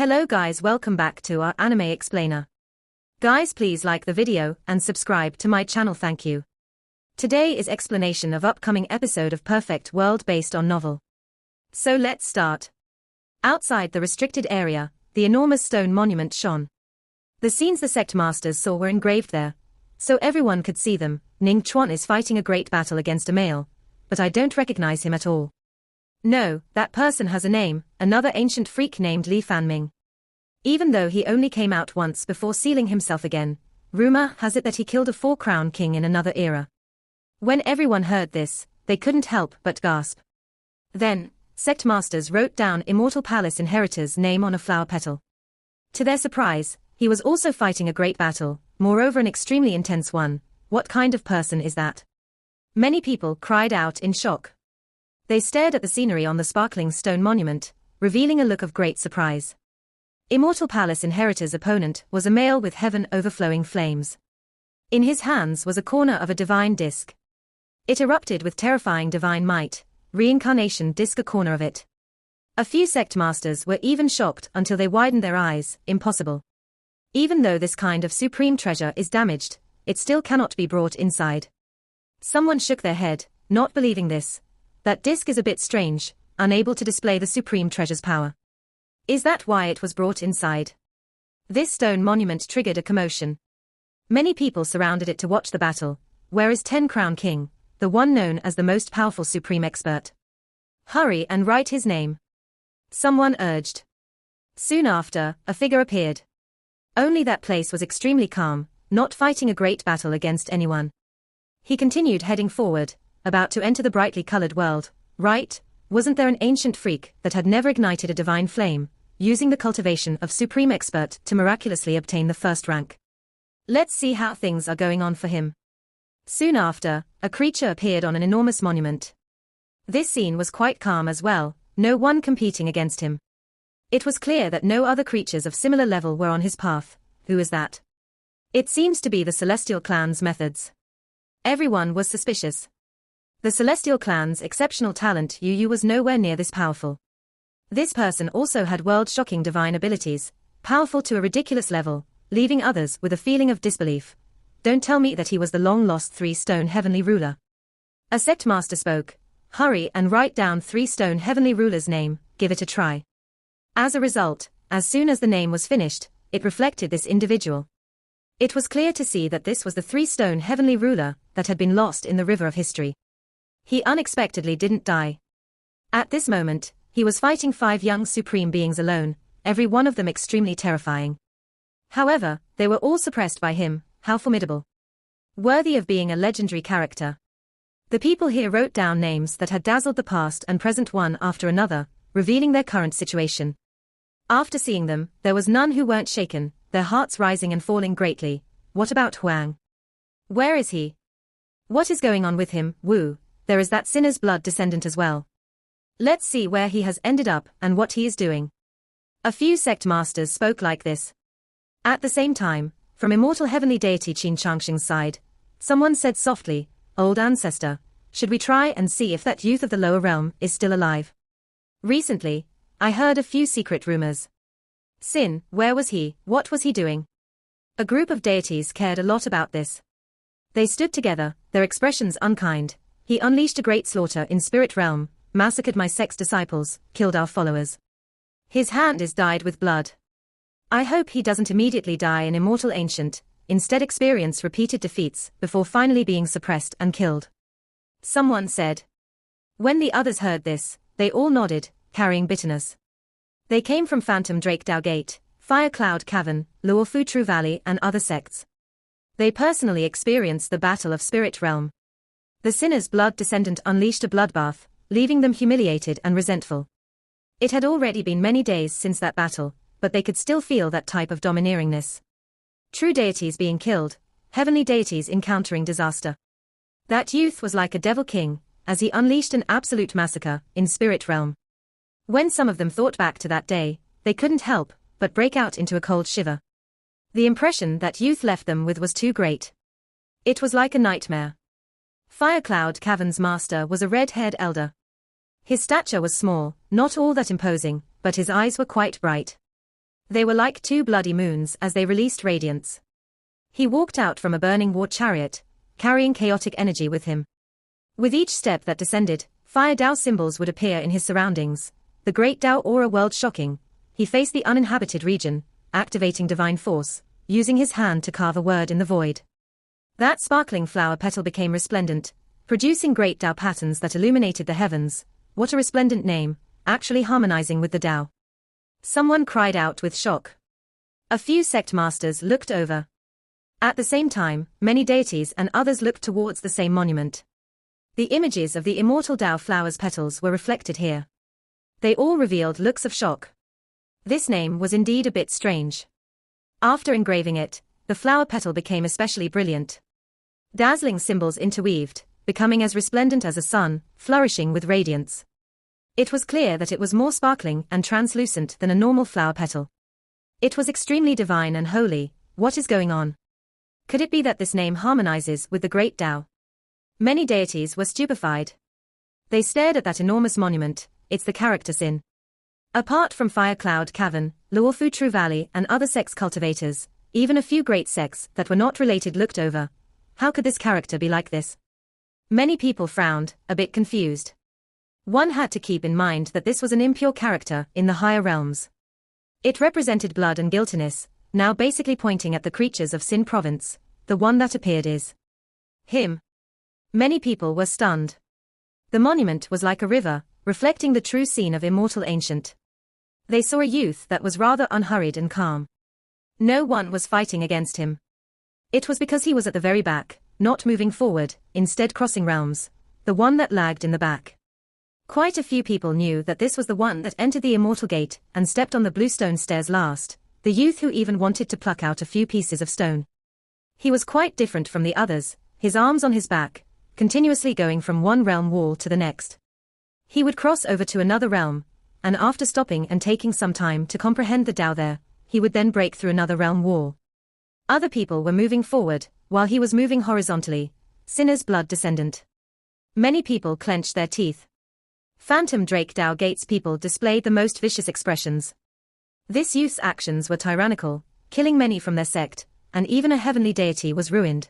Hello guys, welcome back to our anime explainer. Guys, please like the video and subscribe to my channel, thank you. Today is explanation of upcoming episode of Perfect World based on novel. So let's start. Outside the restricted area, the enormous stone monument shone. The scenes the sect masters saw were engraved there, so everyone could see them. Ning Chuan is fighting a great battle against a male, but I don't recognize him at all. No, that person has a name, another ancient freak named Li Fanming. Even though he only came out once before sealing himself again, rumor has it that he killed a four-crown king in another era. When everyone heard this, they couldn't help but gasp. Then, sect masters wrote down Immortal Palace Inheritor's name on a flower petal. To their surprise, he was also fighting a great battle, moreover an extremely intense one. What kind of person is that? Many people cried out in shock. They stared at the scenery on the sparkling stone monument, revealing a look of great surprise. Immortal Palace Inheritor's opponent was a male with heaven overflowing flames. In his hands was a corner of a divine disc. It erupted with terrifying divine might, reincarnation disc a corner of it. A few sect masters were even shocked until they widened their eyes. Impossible. Even though this kind of supreme treasure is damaged, it still cannot be brought inside. Someone shook their head, not believing this. That disc is a bit strange, unable to display the supreme treasure's power. Is that why it was brought inside? This stone monument triggered a commotion. Many people surrounded it to watch the battle. Where is 10 Crown King, the one known as the most powerful supreme expert? Hurry and write his name. Someone urged. Soon after, a figure appeared. Only that place was extremely calm, not fighting a great battle against anyone. He continued heading forward, about to enter the brightly colored world, right? Wasn't there an ancient freak that had never ignited a divine flame, using the cultivation of supreme expert to miraculously obtain the first rank? Let's see how things are going on for him. Soon after, a creature appeared on an enormous monument. This scene was quite calm as well, no one competing against him. It was clear that no other creatures of similar level were on his path. Who is that? It seems to be the Celestial Clan's methods. Everyone was suspicious. The Celestial Clan's exceptional talent Yu was nowhere near this powerful. This person also had world-shocking divine abilities, powerful to a ridiculous level, leaving others with a feeling of disbelief. Don't tell me that he was the long-lost three-stone heavenly ruler. A sect master spoke. Hurry and write down three-stone heavenly ruler's name, give it a try. As a result, as soon as the name was finished, it reflected this individual. It was clear to see that this was the three-stone heavenly ruler that had been lost in the river of history. He unexpectedly didn't die. At this moment, he was fighting 5 young supreme beings alone, every one of them extremely terrifying. However, they were all suppressed by him. How formidable. Worthy of being a legendary character. The people here wrote down names that had dazzled the past and present one after another, revealing their current situation. After seeing them, there was none who weren't shaken, their hearts rising and falling greatly. What about Huang? Where is he? What is going on with him? Wu, there is that sinner's blood descendant as well. Let's see where he has ended up and what he is doing. A few sect masters spoke like this. At the same time, from immortal heavenly deity Qin Changxing's side, someone said softly, Old ancestor, should we try and see if that youth of the lower realm is still alive? Recently, I heard a few secret rumors. Sin, where was he? What was he doing? A group of deities cared a lot about this. They stood together, their expressions unkind. He unleashed a great slaughter in spirit realm, massacred my sect's disciples, killed our followers. His hand is dyed with blood. I hope he doesn't immediately die an immortal ancient, instead experience repeated defeats before finally being suppressed and killed. Someone said. When the others heard this, they all nodded, carrying bitterness. They came from Phantom Drake Dao Gate, Fire Cloud Cavern, Luofu True Valley and other sects. They personally experienced the battle of spirit realm. The sinner's blood descendant unleashed a bloodbath, leaving them humiliated and resentful. It had already been many days since that battle, but they could still feel that type of domineeringness. True deities being killed, heavenly deities encountering disaster. That youth was like a devil king, as he unleashed an absolute massacre in spirit realm. When some of them thought back to that day, they couldn't help but break out into a cold shiver. The impression that youth left them with was too great. It was like a nightmare. Firecloud Cavern's master was a red-haired elder. His stature was small, not all that imposing, but his eyes were quite bright. They were like two bloody moons as they released radiance. He walked out from a burning war chariot, carrying chaotic energy with him. With each step that descended, fire Dao symbols would appear in his surroundings, the great Dao aura world shocking. He faced the uninhabited region, activating divine force, using his hand to carve a word in the void. That sparkling flower petal became resplendent, producing great Dao patterns that illuminated the heavens. What a resplendent name, actually harmonizing with the Dao. Someone cried out with shock. A few sect masters looked over. At the same time, many deities and others looked towards the same monument. The images of the immortal Dao flower's petals were reflected here. They all revealed looks of shock. This name was indeed a bit strange. After engraving it, the flower petal became especially brilliant. Dazzling symbols interweaved, becoming as resplendent as a sun, flourishing with radiance. It was clear that it was more sparkling and translucent than a normal flower petal. It was extremely divine and holy. What is going on? Could it be that this name harmonizes with the great Dao? Many deities were stupefied. They stared at that enormous monument. It's the character sin. Apart from Fire Cloud Cavern, Luofu True Valley and other sects cultivators, even a few great sects that were not related looked over. How could this character be like this? Many people frowned, a bit confused. One had to keep in mind that this was an impure character in the higher realms. It represented blood and guiltiness, now basically pointing at the creatures of Sin Province. The one that appeared is him. Many people were stunned. The monument was like a river, reflecting the true scene of immortal ancient. They saw a youth that was rather unhurried and calm. No one was fighting against him. It was because he was at the very back, not moving forward, instead crossing realms, the one that lagged in the back. Quite a few people knew that this was the one that entered the immortal gate and stepped on the blue stone stairs last, the youth who even wanted to pluck out a few pieces of stone. He was quite different from the others, his arms on his back, continuously going from one realm wall to the next. He would cross over to another realm, and after stopping and taking some time to comprehend the Dao there, he would then break through another realm wall. Other people were moving forward, while he was moving horizontally, Sinner's blood descendant. Many people clenched their teeth. Phantom Drake Dao Gates people displayed the most vicious expressions. This youth's actions were tyrannical, killing many from their sect, and even a heavenly deity was ruined.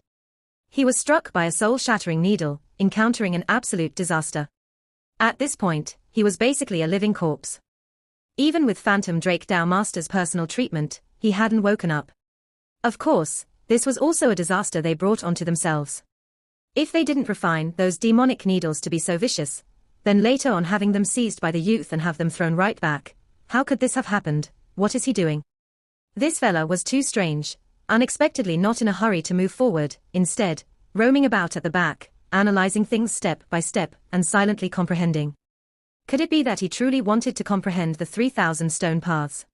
He was struck by a soul-shattering needle, encountering an absolute disaster. At this point, he was basically a living corpse. Even with Phantom Drake Dao Master's personal treatment, he hadn't woken up. Of course, this was also a disaster they brought onto themselves. If they didn't refine those demonic needles to be so vicious, then later on having them seized by the youth and have them thrown right back, how could this have happened? What is he doing? This fella was too strange, unexpectedly not in a hurry to move forward, instead, roaming about at the back, analyzing things step by step, and silently comprehending. Could it be that he truly wanted to comprehend the 3,000 stone paths?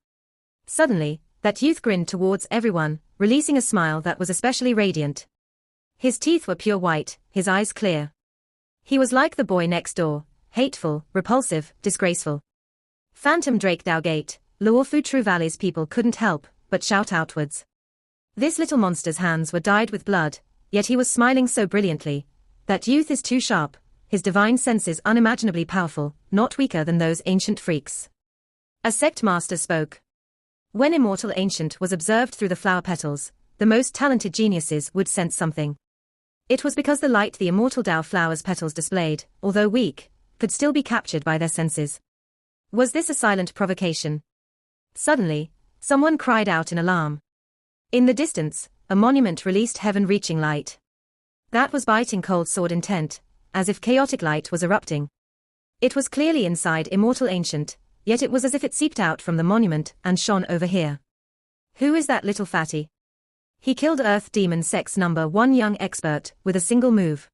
Suddenly, that youth grinned towards everyone, releasing a smile that was especially radiant. His teeth were pure white, his eyes clear. He was like the boy next door, hateful, repulsive, disgraceful. Phantom Drake Dao Gate, Luofu True Valley's people couldn't help but shout outwards. This little monster's hands were dyed with blood, yet he was smiling so brilliantly. That youth is too sharp, his divine senses unimaginably powerful, not weaker than those ancient freaks. A sect master spoke. When immortal ancient was observed through the flower petals, the most talented geniuses would sense something. It was because the light the immortal Dao flower's petals displayed, although weak, could still be captured by their senses. Was this a silent provocation? Suddenly, someone cried out in alarm. In the distance, a monument released heaven-reaching light. That was biting cold sword intent, as if chaotic light was erupting. It was clearly inside immortal ancient, yet it was as if it seeped out from the monument and shone over here. Who is that little fatty? He killed Earth Demon Sect's #1 young expert with a single move.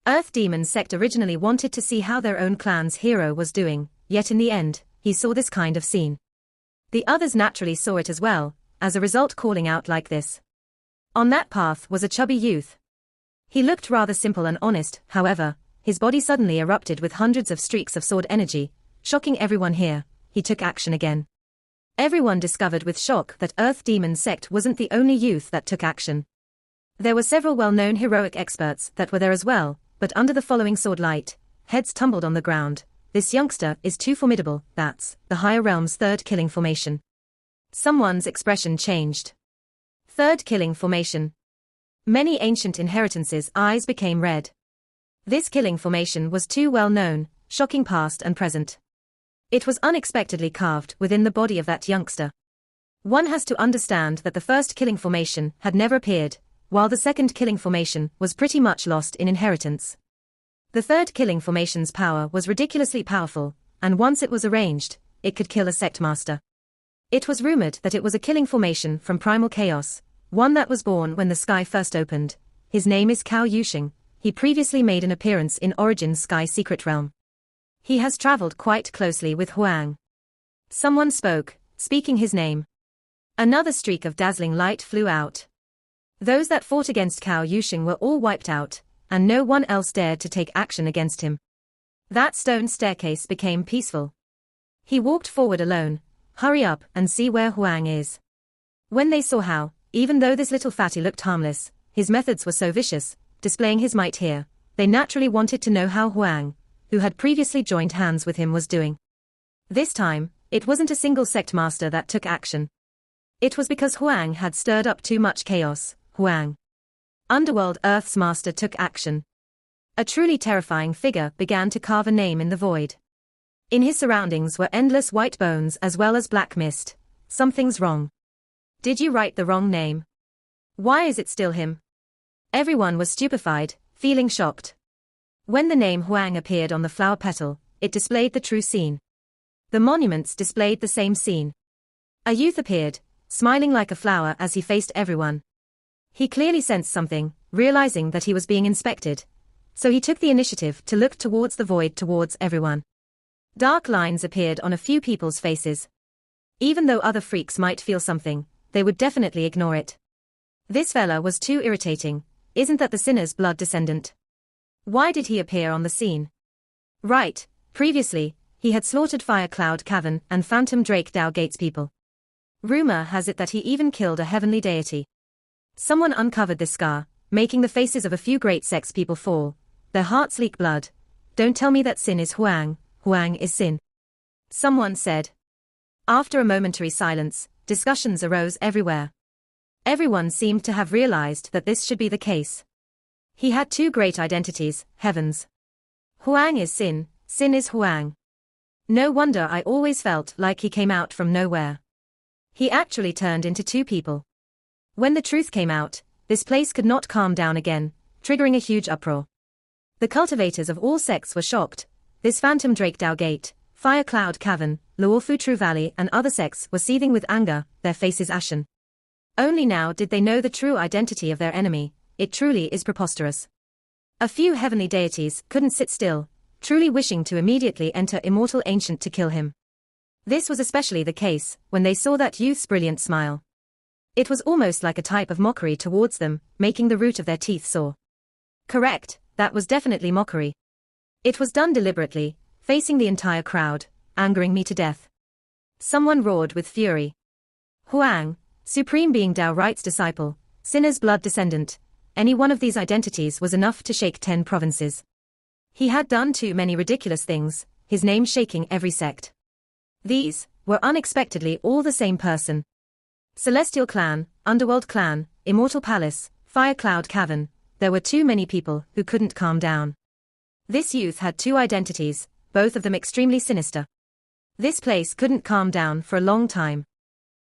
Earth Demon Sect originally wanted to see how their own clan's hero was doing, yet in the end, he saw this kind of scene. The others naturally saw it as well, as a result calling out like this. On that path was a chubby youth. He looked rather simple and honest, however, his body suddenly erupted with hundreds of streaks of sword energy, shocking everyone here. He took action again. Everyone discovered with shock that Earth Demon Sect wasn't the only youth that took action. There were several well-known heroic experts that were there as well, but under the following sword light, heads tumbled on the ground. This youngster is too formidable, that's the higher realm's third killing formation. Someone's expression changed. Third killing formation. Many ancient inheritances' eyes became red. This killing formation was too well known, shocking past and present. It was unexpectedly carved within the body of that youngster. One has to understand that the first killing formation had never appeared, while the second killing formation was pretty much lost in inheritance. The third killing formation's power was ridiculously powerful, and once it was arranged, it could kill a sect master. It was rumored that it was a killing formation from primal chaos, one that was born when the sky first opened. His name is Cao Yusheng. He previously made an appearance in Origin's Sky Secret Realm. He has traveled quite closely with Huang. Someone spoke, speaking his name. Another streak of dazzling light flew out. Those that fought against Cao Yusheng were all wiped out, and no one else dared to take action against him. That stone staircase became peaceful. He walked forward alone. Hurry up and see where Huang is. When they saw how, even though this little fatty looked harmless, his methods were so vicious, displaying his might here, they naturally wanted to know how Huang, who had previously joined hands with him, was doing. This time, it wasn't a single sect master that took action. It was because Huang had stirred up too much chaos. Huang, Underworld Earth's master, took action. A truly terrifying figure began to carve a name in the void. In his surroundings were endless white bones as well as black mist. Something's wrong. Did you write the wrong name? Why is it still him? Everyone was stupefied, feeling shocked. When the name Huang appeared on the flower petal, it displayed the true scene. The monuments displayed the same scene. A youth appeared, smiling like a flower as he faced everyone. He clearly sensed something, realizing that he was being inspected. So he took the initiative to look towards the void, towards everyone. Dark lines appeared on a few people's faces. Even though other freaks might feel something, they would definitely ignore it. This fella was too irritating. Isn't that the sinner's blood descendant? Why did he appear on the scene? Right, previously, he had slaughtered Fire Cloud Cavern and Phantom Drake Dao Gates people. Rumor has it that he even killed a heavenly deity. Someone uncovered this scar, making the faces of a few great sex people fall. Their hearts leak blood. Don't tell me that Sin is Huang. Huang is Sin. Someone said. After a momentary silence, discussions arose everywhere. Everyone seemed to have realized that this should be the case. He had two great identities, heavens. Huang is Sin, Sin is Huang. No wonder I always felt like he came out from nowhere. He actually turned into two people. When the truth came out, this place could not calm down again, triggering a huge uproar. The cultivators of all sects were shocked. This Phantom Drake Dao Gate, Fire Cloud Cavern, Luofu True Valley and other sects were seething with anger, their faces ashen. Only now did they know the true identity of their enemy. It truly is preposterous. A few heavenly deities couldn't sit still, truly wishing to immediately enter Immortal Ancient to kill him. This was especially the case when they saw that youth's brilliant smile. It was almost like a type of mockery towards them, making the root of their teeth sore. Correct, that was definitely mockery. It was done deliberately, facing the entire crowd, angering me to death. Someone roared with fury. Huang, Supreme Being Dao Right's disciple, Sinner's blood descendant, any one of these identities was enough to shake 10 provinces. He had done too many ridiculous things, his name shaking every sect. These were unexpectedly all the same person. Celestial Clan, Underworld Clan, Immortal Palace, Fire Cloud Cavern, there were too many people who couldn't calm down. This youth had two identities, both of them extremely sinister. This place couldn't calm down for a long time.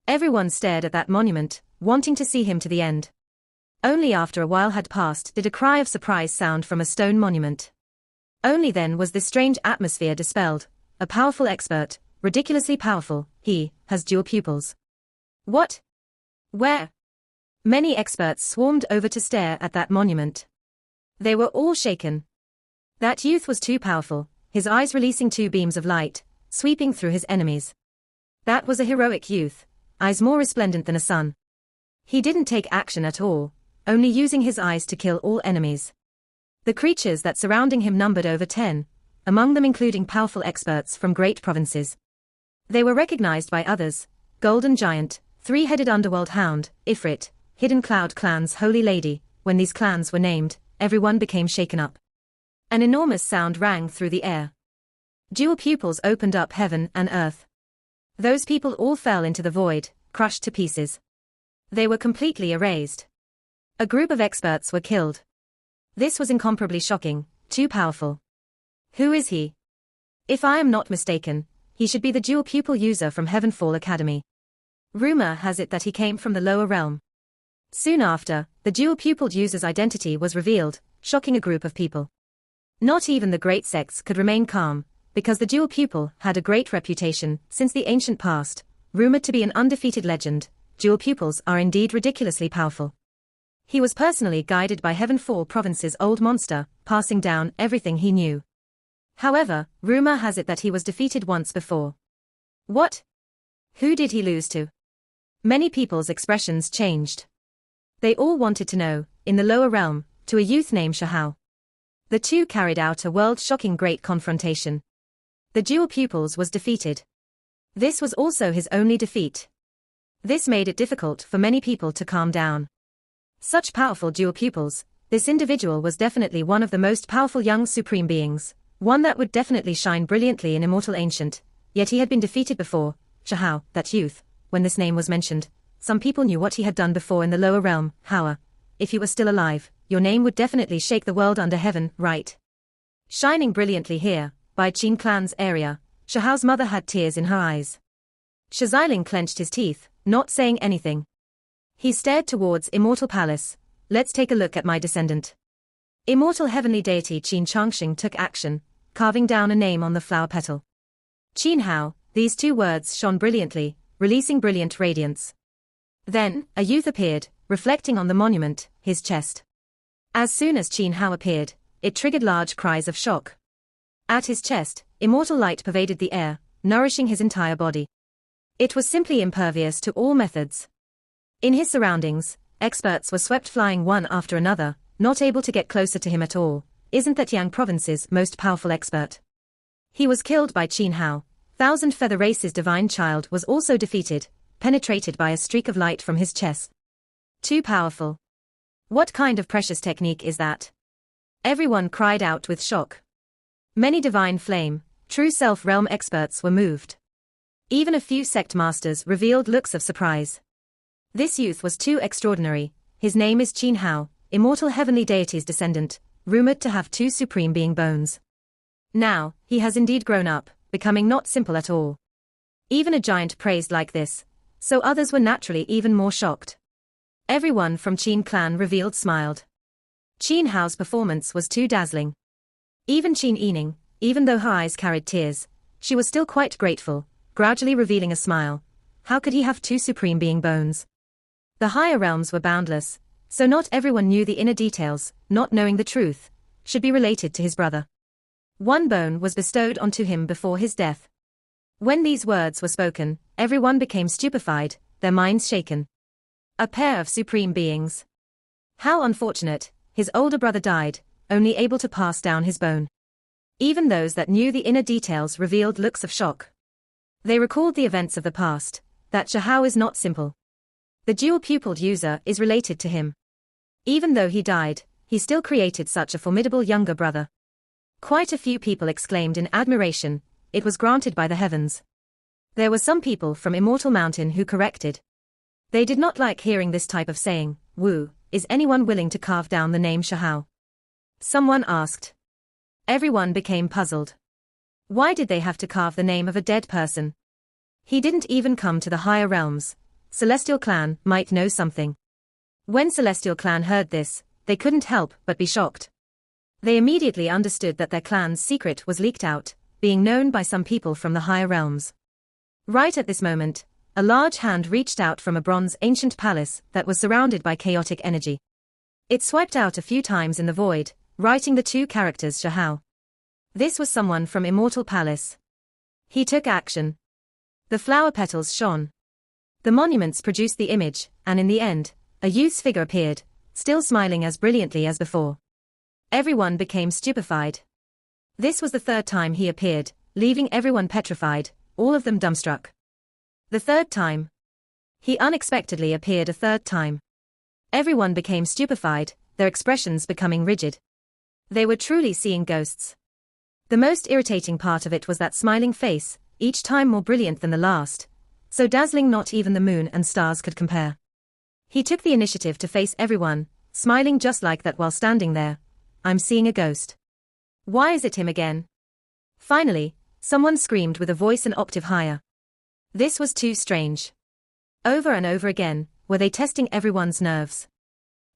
Everyone stared at that monument, wanting to see him to the end. Only after a while had passed did a cry of surprise sound from a stone monument. Only then was this strange atmosphere dispelled. A powerful expert, ridiculously powerful, he has dual pupils. What? Where? Many experts swarmed over to stare at that monument. They were all shaken. That youth was too powerful, his eyes releasing two beams of light, sweeping through his enemies. That was a heroic youth, eyes more resplendent than a sun. He didn't take action at all, only using his eyes to kill all enemies. The creatures that surrounding him numbered over 10, among them including powerful experts from great provinces. They were recognized by others: Golden Giant, Three-Headed Underworld Hound, Ifrit, Hidden Cloud Clan's Holy Lady. When these clans were named, everyone became shaken up. An enormous sound rang through the air. Dual pupils opened up heaven and earth. Those people all fell into the void, crushed to pieces. They were completely erased. A group of experts were killed. This was incomparably shocking, too powerful. Who is he? If I am not mistaken, he should be the dual pupil user from Heavenfall Academy. Rumor has it that he came from the lower realm. Soon after, the dual pupiled user's identity was revealed, shocking a group of people. Not even the great sects could remain calm, because the dual pupil had a great reputation since the ancient past, rumored to be an undefeated legend. Dual pupils are indeed ridiculously powerful. He was personally guided by Heavenfall Province's old monster, passing down everything he knew. However, rumor has it that he was defeated once before. What? Who did he lose to? Many people's expressions changed. They all wanted to know, in the lower realm, to a youth named Shahao. The two carried out a world-shocking great confrontation. The dual pupils was defeated. This was also his only defeat. This made it difficult for many people to calm down. Such powerful dual pupils, this individual was definitely one of the most powerful young supreme beings, one that would definitely shine brilliantly in Immortal Ancient, yet he had been defeated before. Shahao, that youth, when this name was mentioned, some people knew what he had done before in the lower realm. However, if you were still alive, your name would definitely shake the world under heaven, right? Shining brilliantly here, by Qin clan's area, Shahao's mother had tears in her eyes. Shaziling clenched his teeth, not saying anything. He stared towards Immortal Palace. Let's take a look at my descendant. Immortal heavenly deity Qin Changxing took action, carving down a name on the flower petal. Qin Hao, these two words shone brilliantly, releasing brilliant radiance. Then, a youth appeared, reflecting on the monument, his chest. As soon as Qin Hao appeared, it triggered large cries of shock. At his chest, immortal light pervaded the air, nourishing his entire body. It was simply impervious to all methods. In his surroundings, experts were swept flying one after another, not able to get closer to him at all. Isn't that Yang Province's most powerful expert? He was killed by Qin Hao. Thousand Feather Race's divine child was also defeated, penetrated by a streak of light from his chest. Too powerful. What kind of precious technique is that? Everyone cried out with shock. Many divine flame, true self-realm experts were moved. Even a few sect masters revealed looks of surprise. This youth was too extraordinary. His name is Qin Hao, immortal heavenly deity's descendant, rumored to have two supreme being bones. Now, he has indeed grown up, becoming not simple at all. Even a giant praised like this, so others were naturally even more shocked. Everyone from Qin clan revealed smiled. Qin Hao's performance was too dazzling. Even Qin Yining, even though her eyes carried tears, she was still quite grateful, gradually revealing a smile. How could he have two supreme being bones? The higher realms were boundless, so not everyone knew the inner details. Not knowing the truth should be related to his brother. One bone was bestowed onto him before his death. When these words were spoken, everyone became stupefied, their minds shaken. A pair of supreme beings. How unfortunate, his older brother died, only able to pass down his bone. Even those that knew the inner details revealed looks of shock. They recalled the events of the past, that Shahao is not simple. The dual-pupiled user is related to him. Even though he died, he still created such a formidable younger brother. Quite a few people exclaimed in admiration, it was granted by the heavens. There were some people from Immortal Mountain who corrected. They did not like hearing this type of saying. Wu, is anyone willing to carve down the name Shahao? Someone asked. Everyone became puzzled. Why did they have to carve the name of a dead person? He didn't even come to the higher realms. Celestial Clan might know something. When Celestial Clan heard this, they couldn't help but be shocked. They immediately understood that their clan's secret was leaked out, being known by some people from the higher realms. Right at this moment, a large hand reached out from a bronze ancient palace that was surrounded by chaotic energy. It swiped out a few times in the void, writing the two characters Shahao. This was someone from Immortal Palace. He took action. The flower petals shone. The monuments produced the image, and in the end, a youth's figure appeared, still smiling as brilliantly as before. Everyone became stupefied. This was the third time he appeared, leaving everyone petrified, all of them dumbstruck. The third time. He unexpectedly appeared a third time. Everyone became stupefied, their expressions becoming rigid. They were truly seeing ghosts. The most irritating part of it was that smiling face, each time more brilliant than the last, So dazzling not even the moon and stars could compare. He took the initiative to face everyone, smiling just like that while standing there. I'm seeing a ghost. Why is it him again? Finally, someone screamed with a voice an octave higher. This was too strange. Over and over again, were they testing everyone's nerves.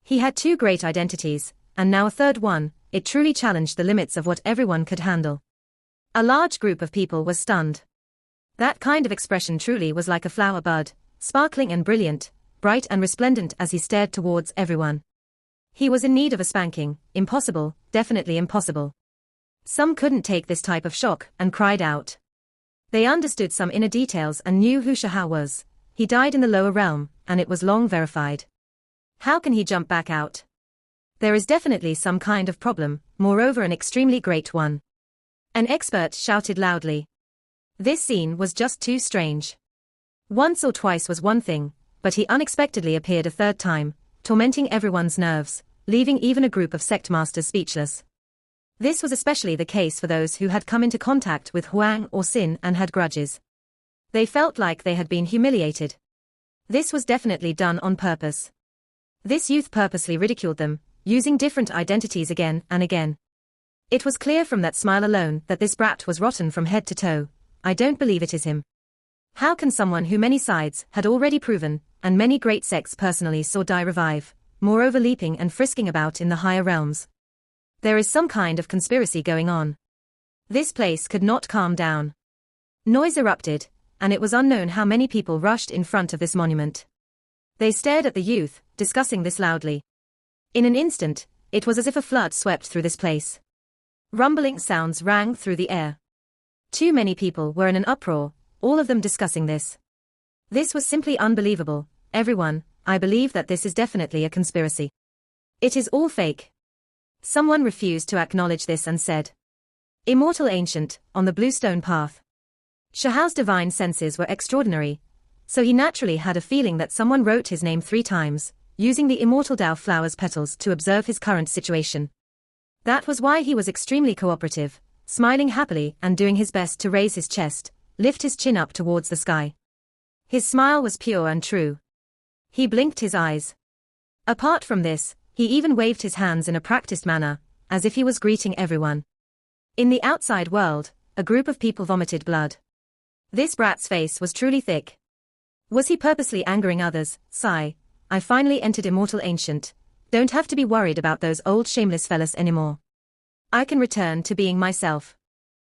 He had two great identities, and now a third one. It truly challenged the limits of what everyone could handle. A large group of people was stunned. That kind of expression truly was like a flower bud, sparkling and brilliant, bright and resplendent as he stared towards everyone. He was in need of a spanking. Impossible, definitely impossible. Some couldn't take this type of shock and cried out. They understood some inner details and knew who Shahao was. He died in the lower realm, and it was long verified. How can he jump back out? There is definitely some kind of problem, moreover an extremely great one. An expert shouted loudly. This scene was just too strange. Once or twice was one thing, but he unexpectedly appeared a third time, tormenting everyone's nerves, leaving even a group of sect masters speechless. This was especially the case for those who had come into contact with Huang or Sin and had grudges. They felt like they had been humiliated. This was definitely done on purpose. This youth purposely ridiculed them, using different identities again and again. It was clear from that smile alone that this brat was rotten from head to toe. I don't believe it is him. How can someone who many sides had already proven, and many great sects personally saw die revive, moreover leaping and frisking about in the higher realms? There is some kind of conspiracy going on. This place could not calm down. Noise erupted, and it was unknown how many people rushed in front of this monument. They stared at the youth, discussing this loudly. In an instant, it was as if a flood swept through this place. Rumbling sounds rang through the air. Too many people were in an uproar, all of them discussing this. This was simply unbelievable. Everyone, I believe that this is definitely a conspiracy. It is all fake. Someone refused to acknowledge this and said. Immortal Ancient, on the Bluestone Path. Shahao's divine senses were extraordinary, so he naturally had a feeling that someone wrote his name 3 times, using the immortal Dao flower's petals to observe his current situation. That was why he was extremely cooperative, smiling happily and doing his best to raise his chest, lift his chin up towards the sky. His smile was pure and true. He blinked his eyes. Apart from this, he even waved his hands in a practiced manner, as if he was greeting everyone. In the outside world, a group of people vomited blood. This brat's face was truly thick. Was he purposely angering others? Sigh. I finally entered Immortal Ancient. Don't have to be worried about those old shameless fellas anymore. I can return to being myself.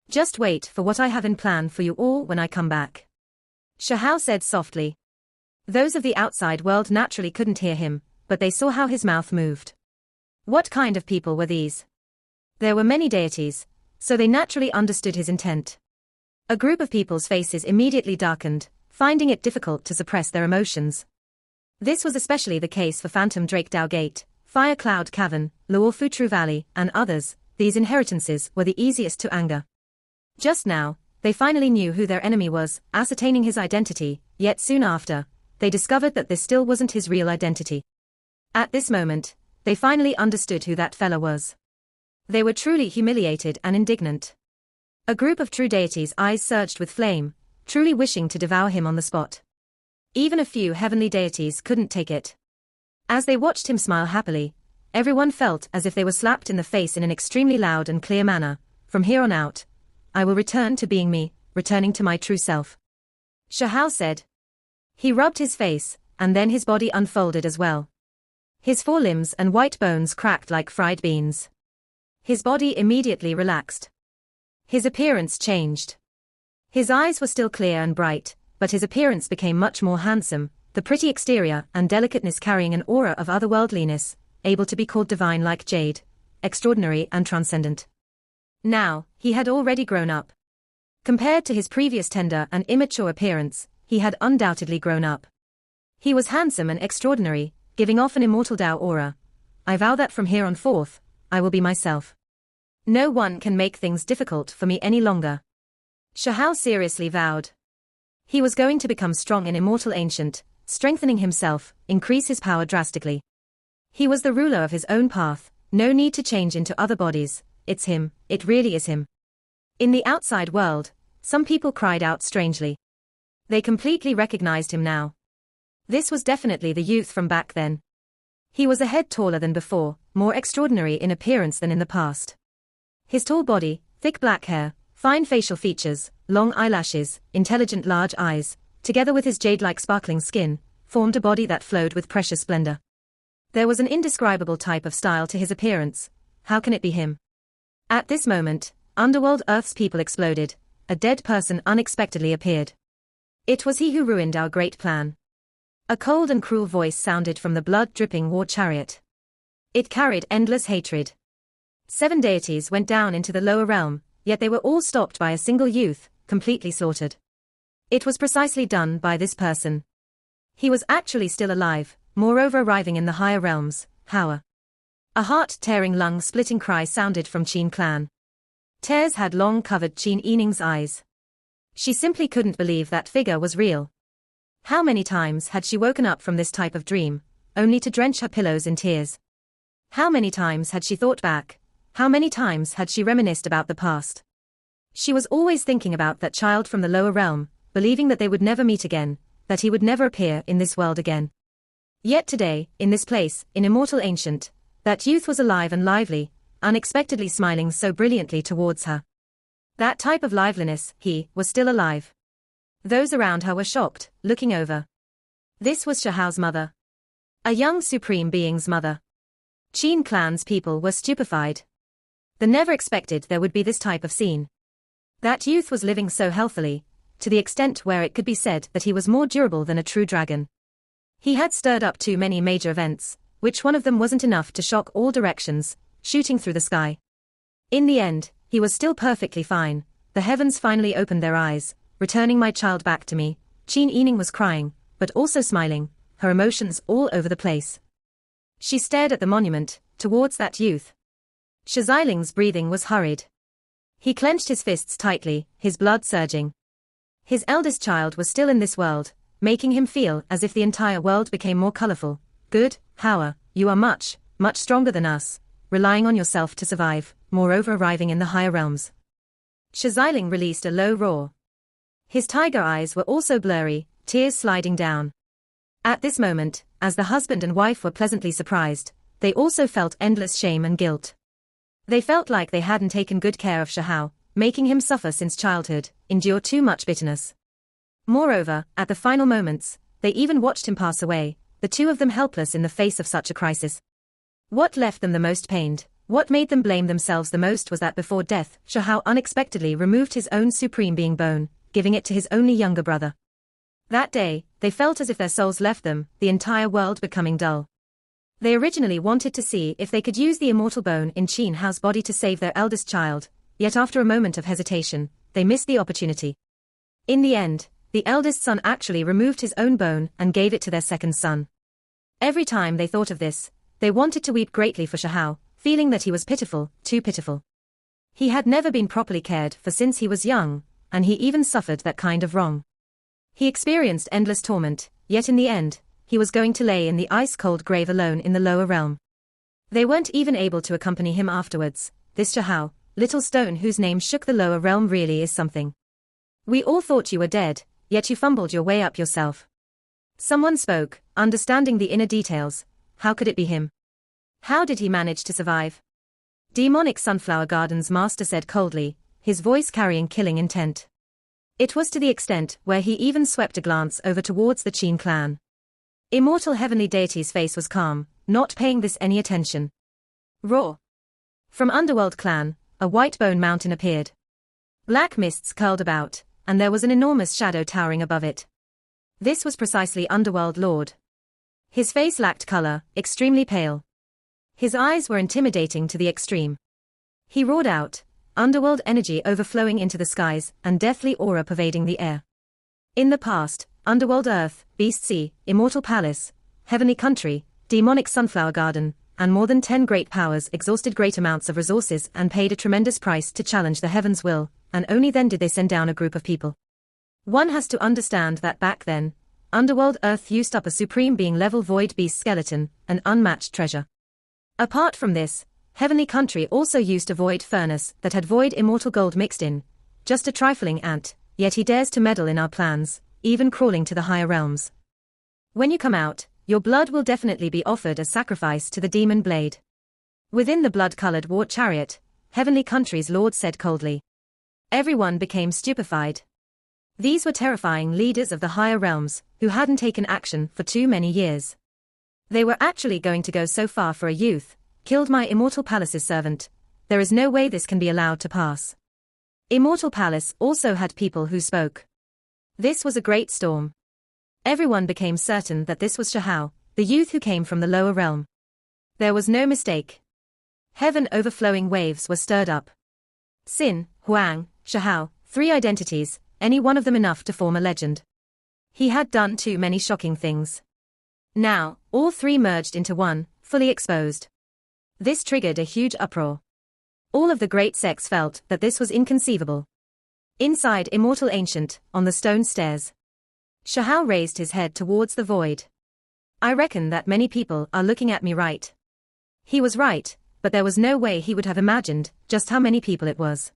Just wait for what I have in plan for you all when I come back. Shahao said softly. Those of the outside world naturally couldn't hear him, but they saw how his mouth moved. What kind of people were these? There were many deities, so they naturally understood his intent. A group of people's faces immediately darkened, finding it difficult to suppress their emotions. This was especially the case for Phantom Drake Dao Gate, Fire Cloud Cavern, Luofu True Valley, and others. These inheritances were the easiest to anger. Just now, they finally knew who their enemy was, ascertaining his identity, yet soon after, they discovered that this still wasn't his real identity. At this moment, they finally understood who that fella was. They were truly humiliated and indignant. A group of true deities' eyes surged with flame, truly wishing to devour him on the spot. Even a few heavenly deities couldn't take it. As they watched him smile happily, everyone felt as if they were slapped in the face in an extremely loud and clear manner. From here on out, I will return to being me, returning to my true self. Shahao said. He rubbed his face, and then his body unfolded as well. His forelimbs and white bones cracked like fried beans. His body immediately relaxed. His appearance changed. His eyes were still clear and bright, but his appearance became much more handsome, the pretty exterior and delicateness carrying an aura of otherworldliness, able to be called divine like jade, extraordinary and transcendent. Now, he had already grown up. Compared to his previous tender and immature appearance, he had undoubtedly grown up. He was handsome and extraordinary, giving off an immortal Dao aura. I vow that from here on forth, I will be myself. No one can make things difficult for me any longer. Shahao seriously vowed. He was going to become strong and immortal ancient, strengthening himself, increase his power drastically. He was the ruler of his own path, no need to change into other bodies. It's him, it really is him. In the outside world, some people cried out strangely. They completely recognized him now. This was definitely the youth from back then. He was a head taller than before, more extraordinary in appearance than in the past. His tall body, thick black hair, fine facial features, long eyelashes, intelligent large eyes, together with his jade-like sparkling skin, formed a body that flowed with precious splendor. There was an indescribable type of style to his appearance. How can it be him? At this moment, Underworld Earth's people exploded. A dead person unexpectedly appeared. It was he who ruined our great plan. A cold and cruel voice sounded from the blood-dripping war chariot. It carried endless hatred. 7 deities went down into the lower realm, yet they were all stopped by a single youth, completely slaughtered. It was precisely done by this person. He was actually still alive, moreover arriving in the higher realms. How? A heart-tearing, lung-splitting cry sounded from Qin clan. Tears had long covered Qin Yining's eyes. She simply couldn't believe that figure was real. How many times had she woken up from this type of dream, only to drench her pillows in tears? How many times had she thought back? How many times had she reminisced about the past? She was always thinking about that child from the lower realm, believing that they would never meet again, that he would never appear in this world again. Yet today, in this place, in Immortal Ancient, that youth was alive and lively, unexpectedly smiling so brilliantly towards her. That type of liveliness, he was still alive. Those around her were shocked, looking over. This was Shahao's mother. A young supreme being's mother. Qin clan's people were stupefied. They never expected there would be this type of scene. That youth was living so healthily, to the extent where it could be said that he was more durable than a true dragon. He had stirred up too many major events, which one of them wasn't enough to shock all directions, shooting through the sky. In the end, he was still perfectly fine. The heavens finally opened their eyes, returning my child back to me. Qin Yining was crying, but also smiling, her emotions all over the place. She stared at the monument, towards that youth. Shiziling's breathing was hurried. He clenched his fists tightly, his blood surging. His eldest child was still in this world, making him feel as if the entire world became more colorful. Good, Howard, you are much, much stronger than us, relying on yourself to survive, moreover arriving in the higher realms. Shiziling released a low roar. His tiger eyes were also blurry, tears sliding down. At this moment, as the husband and wife were pleasantly surprised, they also felt endless shame and guilt. They felt like they hadn't taken good care of Shahao, making him suffer since childhood, endure too much bitterness. Moreover, at the final moments, they even watched him pass away, the two of them helpless in the face of such a crisis. What left them the most pained, what made them blame themselves the most was that before death, Shahao unexpectedly removed his own supreme being bone, giving it to his only younger brother. That day, they felt as if their souls left them, the entire world becoming dull. They originally wanted to see if they could use the immortal bone in Qin Hao's body to save their eldest child, yet after a moment of hesitation, they missed the opportunity. In the end, the eldest son actually removed his own bone and gave it to their second son. Every time they thought of this, they wanted to weep greatly for Shahao, feeling that he was pitiful, too pitiful. He had never been properly cared for since he was young, and he even suffered that kind of wrong. He experienced endless torment, yet in the end, he was going to lay in the ice-cold grave alone in the lower realm. They weren't even able to accompany him afterwards. This Shahao, little stone whose name shook the lower realm, really is something. We all thought you were dead, yet you fumbled your way up yourself. Someone spoke, understanding the inner details. How could it be him? How did he manage to survive? Demonic Sunflower Garden's master said coldly, his voice carrying killing intent. It was to the extent where he even swept a glance over towards the Qin clan. Immortal Heavenly Deity's face was calm, not paying this any attention. Roar! From Underworld Clan, a white bone mountain appeared. Black mists curled about, and there was an enormous shadow towering above it. This was precisely Underworld Lord. His face lacked color, extremely pale. His eyes were intimidating to the extreme. He roared out, underworld energy overflowing into the skies and deathly aura pervading the air. In the past, Underworld Earth, Beast Sea, Immortal Palace, Heavenly Country, Demonic Sunflower Garden, and more than 10 great powers exhausted great amounts of resources and paid a tremendous price to challenge the heavens' will, and only then did they send down a group of people. One has to understand that back then, Underworld Earth used up a supreme being level void beast skeleton, an unmatched treasure. Apart from this, Heavenly Country also used a void furnace that had void immortal gold mixed in, just a trifling ant, yet he dares to meddle in our plans, even crawling to the higher realms. When you come out, your blood will definitely be offered as sacrifice to the demon blade. Within the blood-colored war chariot, Heavenly Country's lord said coldly. Everyone became stupefied. These were terrifying leaders of the higher realms, who hadn't taken action for too many years. They were actually going to go so far for a youth, killed my Immortal Palace's servant. There is no way this can be allowed to pass. Immortal Palace also had people who spoke. This was a great storm. Everyone became certain that this was Shahao, the youth who came from the lower realm. There was no mistake. Heaven overflowing waves were stirred up. Sin, Huang, Shahao, 3 identities, any one of them enough to form a legend. He had done too many shocking things. Now, all 3 merged into one, fully exposed. This triggered a huge uproar. All of the great sects felt that this was inconceivable. Inside Immortal Ancient, on the stone stairs, Shahao raised his head towards the void. I reckon that many people are looking at me right. He was right, but there was no way he would have imagined just how many people it was.